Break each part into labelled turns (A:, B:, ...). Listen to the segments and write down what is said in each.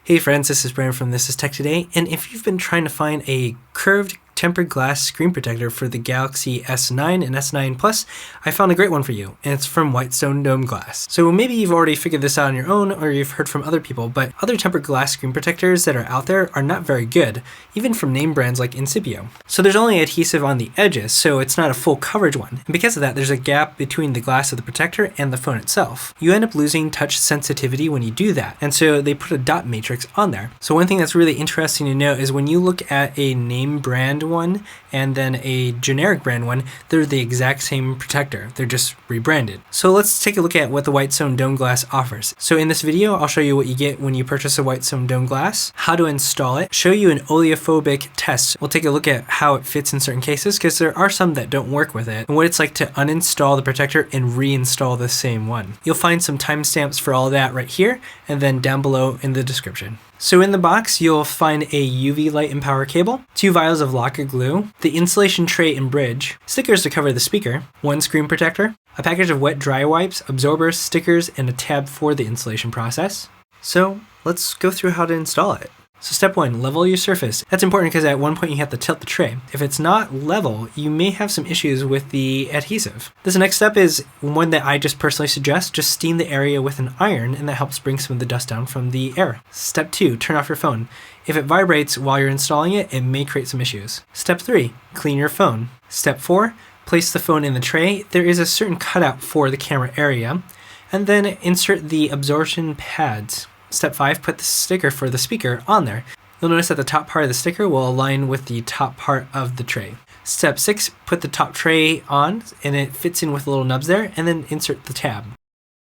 A: Hey friends, this is Brian from This Is Tech Today, and if you've been trying to find a curved tempered glass screen protector for the Galaxy S9 and S9 Plus, I found a great one for you, and it's from Whitestone Dome Glass. So maybe you've already figured this out on your own, or you've heard from other people, but other tempered glass screen protectors that are out there are not very good, even from name brands like Incipio. So there's only adhesive on the edges, so it's not a full coverage one, and because of that, there's a gap between the glass of the protector and the phone itself. You end up losing touch sensitivity when you do that, and so they put a dot matrix on there. So one thing that's really interesting to note is when you look at a name brand one and then a generic brand one, they're the exact same protector. They're just rebranded. So let's take a look at what the Whitestone Dome Glass offers. So in this video, I'll show you what you get when you purchase a Whitestone Dome Glass, how to install it, show you an oleophobic test. We'll take a look at how it fits in certain cases because there are some that don't work with it, and what it's like to uninstall the protector and reinstall the same one. You'll find some timestamps for all that right here and then down below in the description. So in the box, you'll find a UV light and power cable, 2 vials of LOCA glue, the insulation tray and bridge, stickers to cover the speaker, 1 screen protector, a package of wet dry wipes, absorbers, stickers, and a tab for the installation process. So let's go through how to install it. So step 1, level your surface. That's important because at one point you have to tilt the tray. If it's not level, you may have some issues with the adhesive. This next step is one that I just personally suggest. Just steam the area with an iron, and that helps bring some of the dust down from the air. Step 2, turn off your phone. If it vibrates while you're installing it, it may create some issues. Step 3, clean your phone. Step 4, place the phone in the tray. There is a certain cutout for the camera area, and then insert the absorption pads. Step 5, put the sticker for the speaker on there. You'll notice that the top part of the sticker will align with the top part of the tray. Step 6, put the top tray on and it fits in with the little nubs there, and then insert the tab.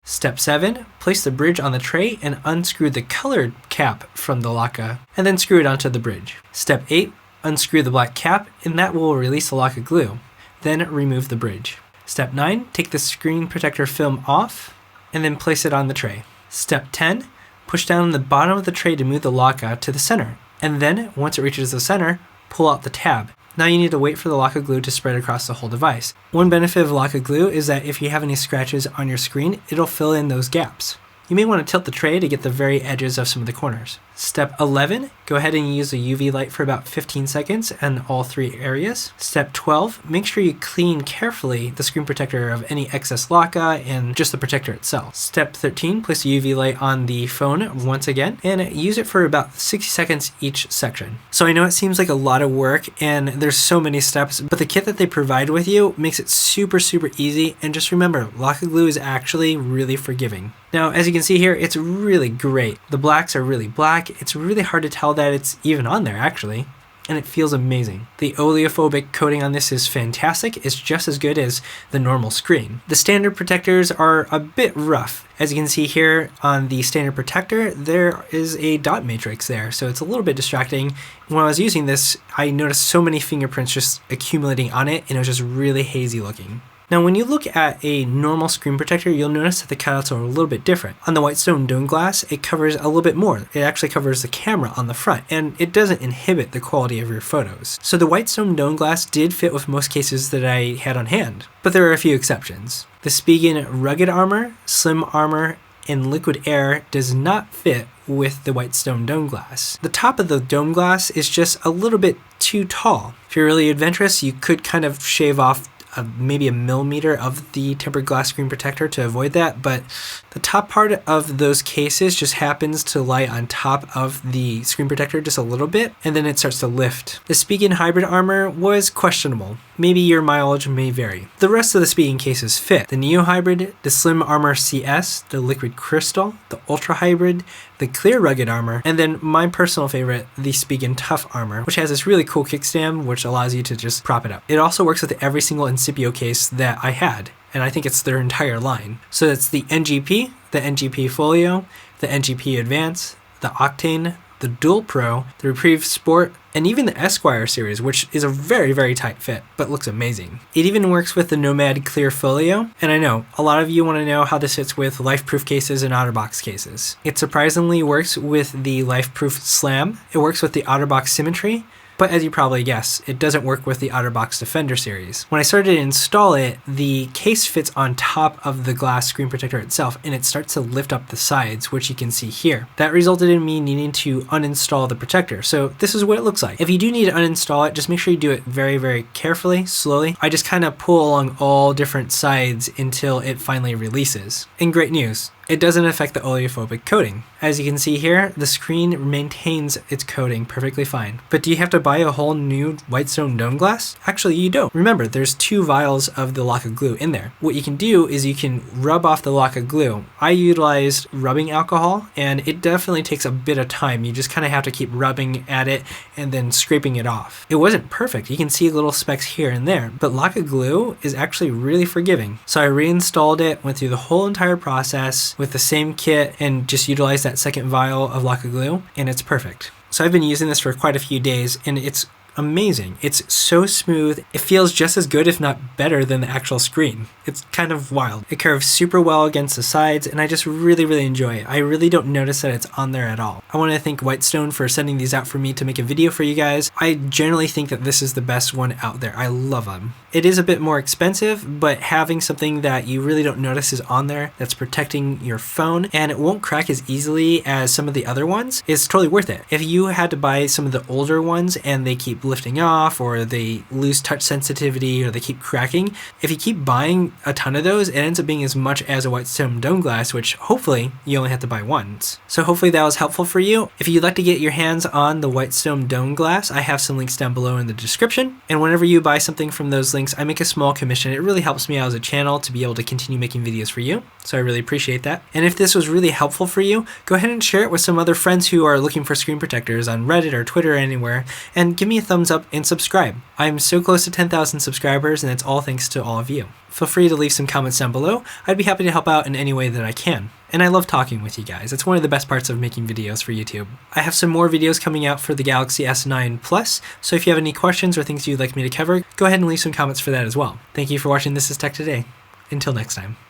A: Step 7, place the bridge on the tray and unscrew the colored cap from the LOCA and then screw it onto the bridge. Step 8, unscrew the black cap and that will release the LOCA glue. Then remove the bridge. Step 9, take the screen protector film off and then place it on the tray. Step 10, push down on the bottom of the tray to move the LOCA to the center, and then, once it reaches the center, pull out the tab. Now you need to wait for the LOCA glue to spread across the whole device. One benefit of LOCA glue is that if you have any scratches on your screen, it'll fill in those gaps. You may want to tilt the tray to get the very edges of some of the corners. Step 11, go ahead and use a UV light for about 15 seconds in all 3 areas. Step 12, make sure you clean carefully the screen protector of any excess LOCA and just the protector itself. Step 13, place a UV light on the phone once again and use it for about 60 seconds each section. So I know it seems like a lot of work and there's so many steps, but the kit that they provide with you makes it super easy, and just remember, LOCA glue is actually really forgiving. Now, as you can see here, it's really great. The blacks are really black. It's really hard to tell that it's even on there, actually. And it feels amazing. The oleophobic coating on this is fantastic. It's just as good as the normal screen. The standard protectors are a bit rough. As you can see here on the standard protector, there is a dot matrix there, so it's a little bit distracting. When I was using this, I noticed so many fingerprints just accumulating on it, and it was just really hazy looking. Now when you look at a normal screen protector, you'll notice that the cutouts are a little bit different. On the Whitestone Dome Glass, it covers a little bit more. It actually covers the camera on the front, and it doesn't inhibit the quality of your photos. So the Whitestone Dome Glass did fit with most cases that I had on hand, but there are a few exceptions. The Spigen Rugged Armor, Slim Armor, and Liquid Air does not fit with the Whitestone Dome Glass. The top of the dome glass is just a little bit too tall. If you're really adventurous, you could kind of shave off maybe a millimeter of the tempered glass screen protector to avoid that, but the top part of those cases just happens to lie on top of the screen protector just a little bit, and then it starts to lift. The Spigen Hybrid Armor was questionable. Maybe your mileage may vary. The rest of the Spigen cases fit. The Neo Hybrid, the Slim Armor CS, the Liquid Crystal, the Ultra Hybrid, the Clear Rugged Armor, and then my personal favorite, the Spigen Tough Armor, which has this really cool kickstand which allows you to just prop it up. It also works with every single Incipio case that I had, and I think it's their entire line. So it's the NGP, the NGP Folio, the NGP Advance, the Octane, the Dual Pro, the Reprieve Sport, and even the Esquire series, which is a very tight fit, but looks amazing. It even works with the Nomad Clear Folio, and I know, a lot of you want to know how this fits with Lifeproof cases and Otterbox cases. It surprisingly works with the Lifeproof Slam, it works with the Otterbox Symmetry, But as you probably guess, it doesn't work with the Otterbox Defender series. When I started to install it, the case fits on top of the glass screen protector itself, and it starts to lift up the sides, which you can see here. That resulted in me needing to uninstall the protector. So this is what it looks like. If you do need to uninstall it, just make sure you do it very, very carefully, slowly. I just kind of pull along all different sides until it finally releases. And great news, it doesn't affect the oleophobic coating. As you can see here, the screen maintains its coating perfectly fine. But do you have to buy a whole new Whitestone Dome Glass? Actually, you don't. Remember, there's 2 vials of the LOCA glue in there. What you can do is you can rub off the LOCA glue. I utilized rubbing alcohol, and it definitely takes a bit of time. You just kind of have to keep rubbing at it and then scraping it off. It wasn't perfect. You can see little specks here and there, but LOCA glue is actually really forgiving. So I reinstalled it, went through the whole entire process with the same kit, and just utilized that second vial of LOCA glue, and it's perfect. So I've been using this for quite a few days, and it's amazing. It's so smooth. It feels just as good, if not better, than the actual screen. It's kind of wild. It curves super well against the sides, and I just really, really enjoy it. I really don't notice that it's on there at all. I want to thank Whitestone for sending these out for me to make a video for you guys. I generally think that this is the best one out there. I love them. It is a bit more expensive, but having something that you really don't notice is on there that's protecting your phone, and it won't crack as easily as some of the other ones, is totally worth it. If you had to buy some of the older ones and they keep lifting off, or they lose touch sensitivity, or they keep cracking, if you keep buying a ton of those, it ends up being as much as a Whitestone Dome Glass, which hopefully you only have to buy once. So hopefully that was helpful for you. If you'd like to get your hands on the Whitestone Dome Glass, I have some links down below in the description, and whenever you buy something from those links, I make a small commission. It really helps me out as a channel to be able to continue making videos for you, so I really appreciate that. And if this was really helpful for you, go ahead and share it with some other friends who are looking for screen protectors on Reddit or Twitter or anywhere, and give me a thumbs up and subscribe. I'm so close to 10,000 subscribers, and it's all thanks to all of you. Feel free to leave some comments down below. I'd be happy to help out in any way that I can. And I love talking with you guys. It's one of the best parts of making videos for YouTube. I have some more videos coming out for the Galaxy S9 Plus, so if you have any questions or things you'd like me to cover, go ahead and leave some comments for that as well. Thank you for watching This Is Tech Today. Until next time.